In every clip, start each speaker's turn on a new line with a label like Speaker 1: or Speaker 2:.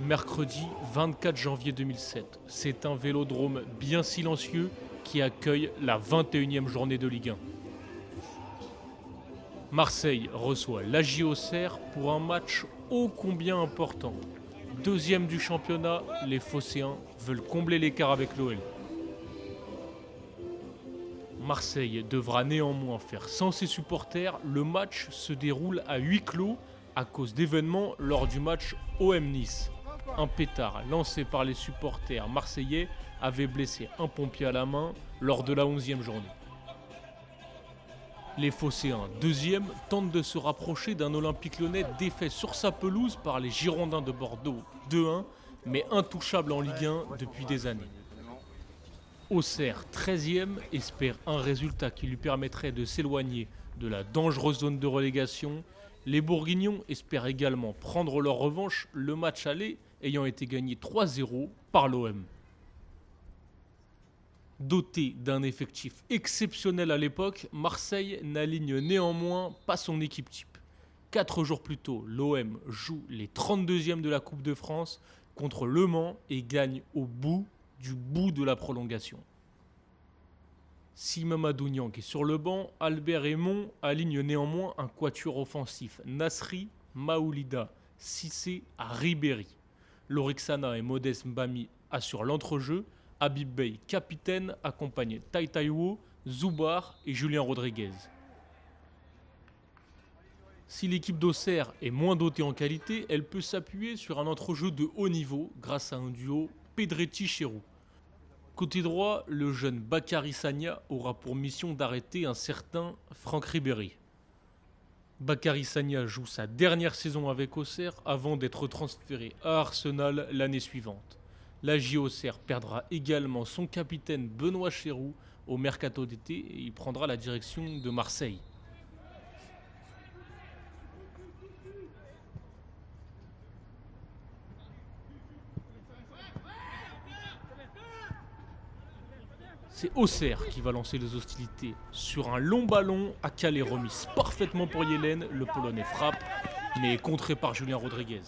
Speaker 1: Mercredi 24 janvier 2007, c'est un vélodrome bien silencieux qui accueille la 21e journée de Ligue 1. Marseille reçoit l'AJ Auxerre pour un match ô combien important. Deuxième du championnat, les Phocéens veulent combler l'écart avec l'OL. Marseille devra néanmoins faire sans ses supporters. Le match se déroule à huis clos à cause d'événements lors du match OM Nice. Un pétard lancé par les supporters marseillais avait blessé un pompier à la main lors de la 11e journée. Les Phocéens, deuxième, tentent de se rapprocher d'un Olympique Lyonnais défait sur sa pelouse par les Girondins de Bordeaux 2-1, mais intouchable en Ligue 1 depuis des années. Auxerre, 13e, espère un résultat qui lui permettrait de s'éloigner de la dangereuse zone de relégation. Les Bourguignons espèrent également prendre leur revanche, le match aller ayant été gagné 3-0 par l'OM. Doté d'un effectif exceptionnel à l'époque, Marseille n'aligne néanmoins pas son équipe type. 4 jours plus tôt, l'OM joue les 32e de la Coupe de France contre Le Mans et gagne au bout de la prolongation. Si Mamadou Niang est sur le banc, Albert Aymon aligne néanmoins un quatuor offensif. Nasri, Maoulida, Cissé à Ribéry. Lorixana et Modeste Mbami assurent l'entrejeu. Habib Beye, capitaine, accompagné Taïtaïwo, Zoubar et Julien Rodriguez. Si l'équipe d'Auxerre est moins dotée en qualité, elle peut s'appuyer sur un entrejeu de haut niveau grâce à un duo Pedretti-Cherou. Côté droit, le jeune Bakary Sagna aura pour mission d'arrêter un certain Franck Ribéry. Bakary Sagna joue sa dernière saison avec Auxerre avant d'être transféré à Arsenal l'année suivante. L'AJ Auxerre perdra également son capitaine Benoît Cherou au mercato d'été et il prendra la direction de Marseille. C'est Auxerre qui va lancer les hostilités. Sur un long ballon, Akal est remise parfaitement pour Yelen, le Polonais frappe, mais est contré par Julien Rodriguez.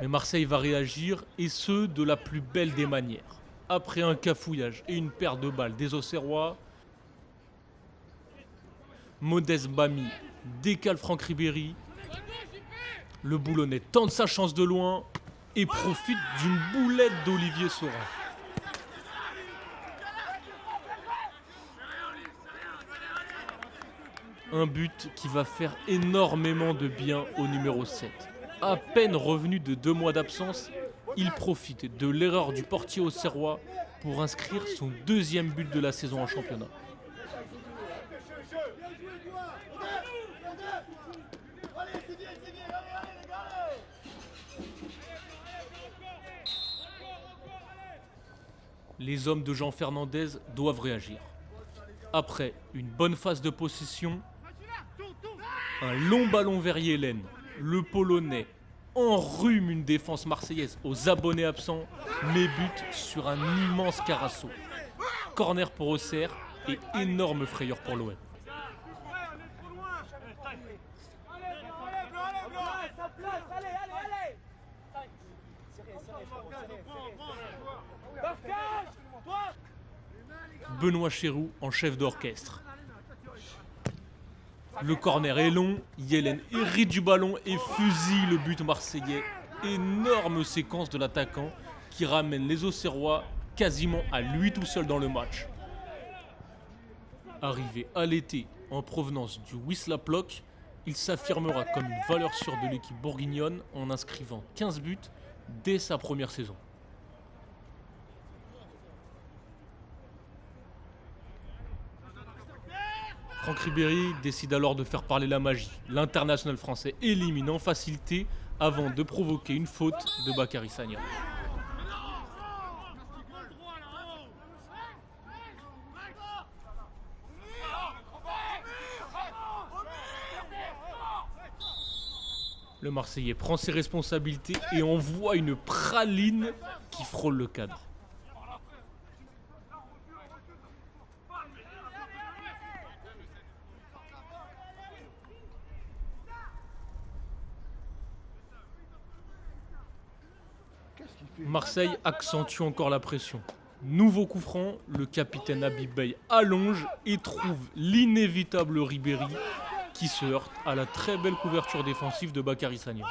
Speaker 1: Mais Marseille va réagir, et ce, de la plus belle des manières. Après un cafouillage et une paire de balles des Auxerrois, Modeste Mbami décale Franck Ribéry. Le Boulonnais tente sa chance de loin et profite d'une boulette d'Olivier Saurin. Un but qui va faire énormément de bien au numéro 7. À peine revenu de 2 mois d'absence, il profite de l'erreur du portier auxerrois pour inscrire son deuxième but de la saison en championnat. Les hommes de Jean Fernandez doivent réagir. Après une bonne phase de possession, un long ballon vers Yelen, le Polonais enrhume une défense marseillaise aux abonnés absents, mais bute sur un immense Carasso. Corner pour Auxerre et énorme frayeur pour l'OM. Benoît Cherou en chef d'orchestre. Le corner est long, Yelen hérite du ballon et fusille le but marseillais. Énorme séquence de l'attaquant qui ramène les Auxerrois quasiment à lui tout seul dans le match. Arrivé à l'été en provenance du Wisła Płock, il s'affirmera comme une valeur sûre de l'équipe bourguignonne en inscrivant 15 buts dès sa première saison. Franck Ribéry décide alors de faire parler la magie. L'international français élimine en facilité avant de provoquer une faute de Bakary Sagna. Le Marseillais prend ses responsabilités et envoie une praline qui frôle le cadre. Marseille accentue encore la pression. Nouveau coup franc, le capitaine Habib Beye allonge et trouve l'inévitable Ribéry qui se heurte à la très belle couverture défensive de Bakary Sagna.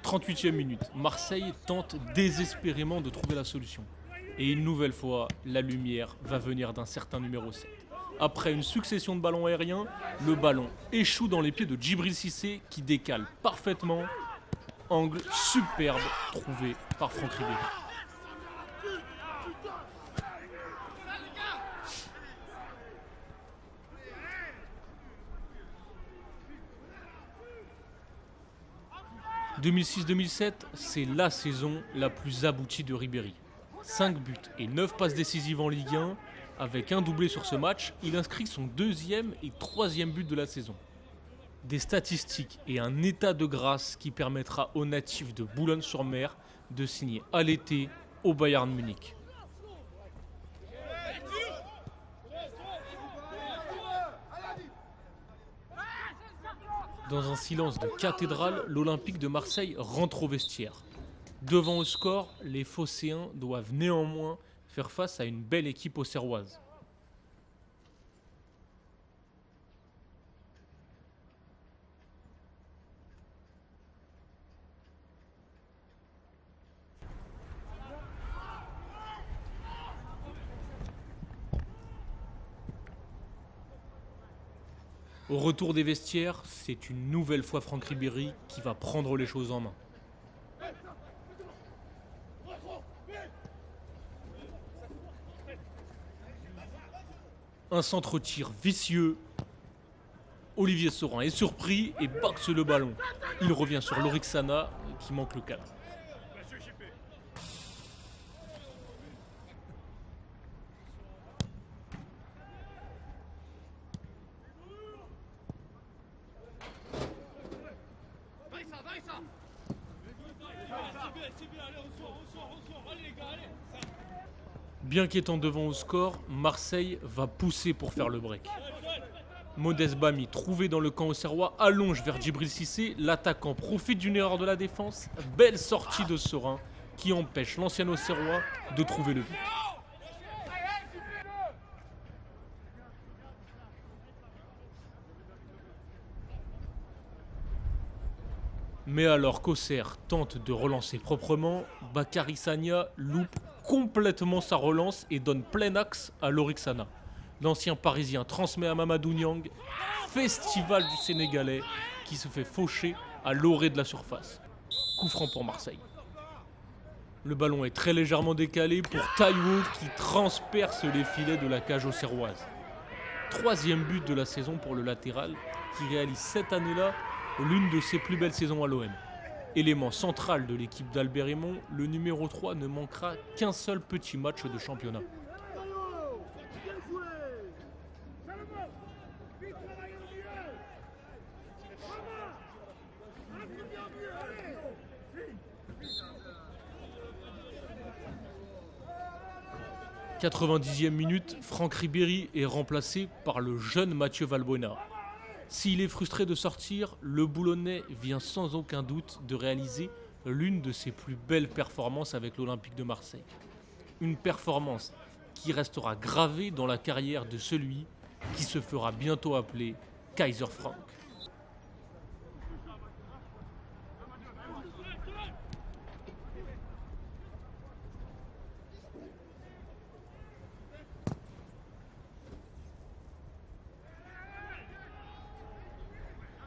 Speaker 1: 38e minute, Marseille tente désespérément de trouver la solution. Et une nouvelle fois, la lumière va venir d'un certain numéro 7. Après une succession de ballons aériens, le ballon échoue dans les pieds de Djibril Cissé qui décale parfaitement. Angle superbe trouvé par Franck Ribéry. « 2006-2007, c'est la saison la plus aboutie de Ribéry. 5 buts et 9 passes décisives en Ligue 1. Avec un doublé sur ce match, il inscrit son 2e et 3e but de la saison. Des statistiques et un état de grâce qui permettra aux natifs de Boulogne-sur-Mer de signer à l'été au Bayern Munich. Dans un silence de cathédrale, l'Olympique de Marseille rentre au vestiaire. Devant au score, les Phocéens doivent néanmoins faire face à une belle équipe auxerroise. Au retour des vestiaires, c'est une nouvelle fois Franck Ribéry qui va prendre les choses en main. Un centre-tir vicieux. Olivier Saurin est surpris et boxe le ballon. Il revient sur Lorik Sana qui manque le cadre. Bien qu'étant devant au score, Marseille va pousser pour faire le break. Modeste Bamy, trouvé dans le camp auxerrois, allonge vers Djibril Cissé. L'attaquant profite d'une erreur de la défense. Belle sortie de Saurin qui empêche l'ancien auxerrois de trouver le but. Mais alors qu'Auxerre tente de relancer proprement, Bakary Sagna loupe complètement sa relance et donne plein axe à Lorik Sana. L'ancien parisien transmet à Mamadou Niang, festival du Sénégalais, qui se fait faucher à l'orée de la surface. Coup franc pour Marseille. Le ballon est très légèrement décalé pour Taïwo qui transperce les filets de la cage auxerroise. 3e but de la saison pour le latéral qui réalise cette année-là l'une de ses plus belles saisons à l'OM. Élément central de l'équipe d'Albert Raymond, le numéro 3 ne manquera qu'un seul petit match de championnat. « 90e minute, Franck Ribéry est remplacé par le jeune Mathieu Valbuena. S'il est frustré de sortir, le Boulonnais vient sans aucun doute de réaliser l'une de ses plus belles performances avec l'Olympique de Marseille. Une performance qui restera gravée dans la carrière de celui qui se fera bientôt appeler Kaiser Frank.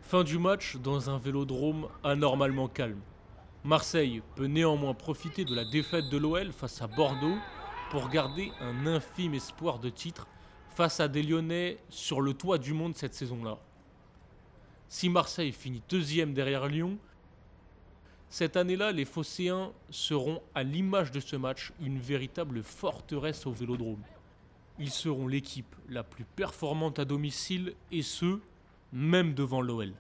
Speaker 1: Fin du match dans un vélodrome anormalement calme. Marseille peut néanmoins profiter de la défaite de l'OL face à Bordeaux pour garder un infime espoir de titre face à des Lyonnais sur le toit du monde cette saison-là. Si Marseille finit 2e derrière Lyon, cette année-là, les Phocéens seront, à l'image de ce match, une véritable forteresse au vélodrome. Ils seront l'équipe la plus performante à domicile et ce, même devant l'OL.